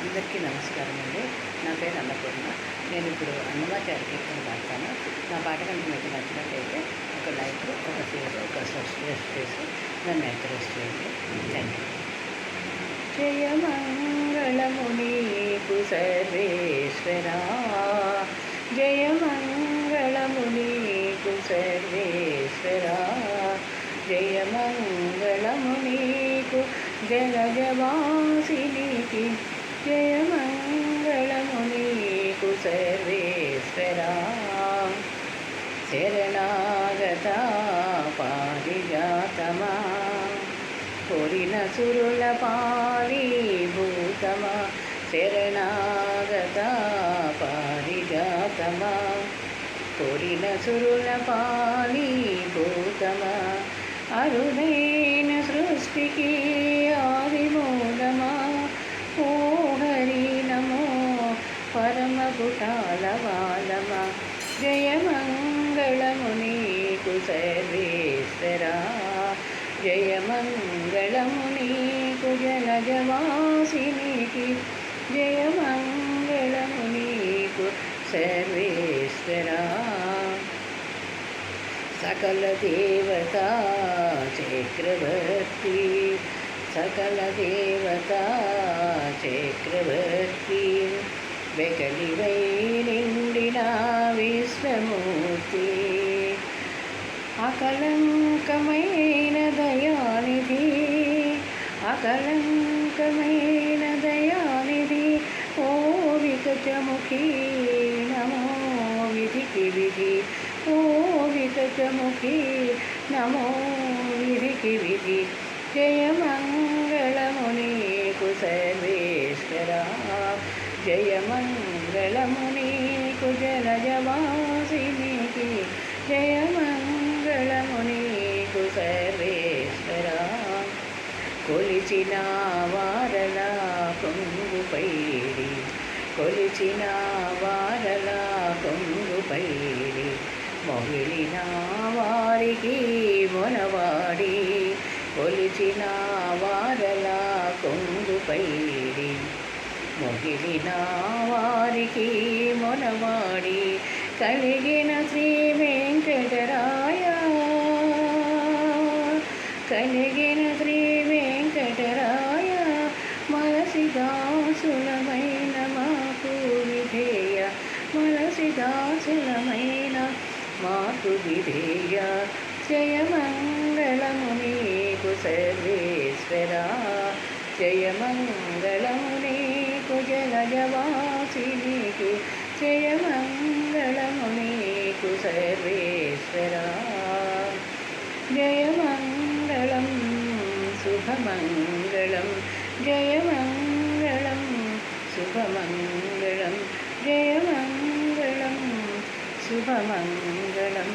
అందరికీ నమస్కారం అండి. నా పేరు అన్నపూర్ణ. నేను ఇప్పుడు అన్నమాచార్య కీర్తన పాడతాను. నా పాట కనుక మీకు నచ్చినట్లయితే ఒక లైక్, ఒక షేర్, ఒక సబ్స్క్రైబ్ చేసి నన్ను ఎంకరేజ్ చేయండి. Thank you. జయమంగళము నీకు సర్వేశ్వరా, జయమంగళము నీకు సర్వేశ్వరా, జయమంగళము నీకు జలజవాసినికి, జయమంగళము నీకు సర్వేశ్వరా. శరణాగత పారిజాతమా, కోరిన సురుల పాలీభూతమా, శరణాగత పారిజాతమా, కోరిన సురుల పాలీభూతమా, అరుదైన సృష్టికి ఆదిమూలమా, ఓ హరి నమో పరమ కుటాలవాలమా, జయమంగళము నీకు సర్వేశ్వరా, జయమంగళము నీకు జలజవాసినికి, జయమంగళము నీకు సర్వేశ్వరా. సకల దేవతా చక్రవర్తి, సకల దేవతా చక్రవర్తి, వెకలివై నిండిన విశ్వమూర్తి, అకలంకమైన దయానిధి, అకలంకమైన దయానిధి, ఓ వికటముఖి నమో విధికి విధి, ఓ వికటముఖి నమో విధికి విధి, జయమంగళము నీకు సర్వేశ్వరా, జయమంగళము నీకు జలజవాసినికి, జయమంగళము నీకు సర్వేశ్వరా. కొలిచిన వారల కొంగుపైడి, కొలిచిన వారల కొంగుపైడి, మొగిలిన వారికి మొనవాడి, కొలిచిన వారల కొంగుపైడి, మొగిలిన వారికి మొనవాడి, కలిగిన శ్రీ వెంకటరాయ, కలిగిన శ్రీ వెంకటరాయ, మనసి దాసులమైన మాకు విధేయ, మనసి దాసులమైన మాకు విధేయ, జయమంగళము నీకు సర్వేశ్వరా, జయమంగళము నీకు జలజవాసినికి, జయమంగళము నీకు సర్వేశ్వరా. జయమంగళం శుభమంగళం, జయమంగళం శుభమంగళం, జయమంగళం శుభమంగళం.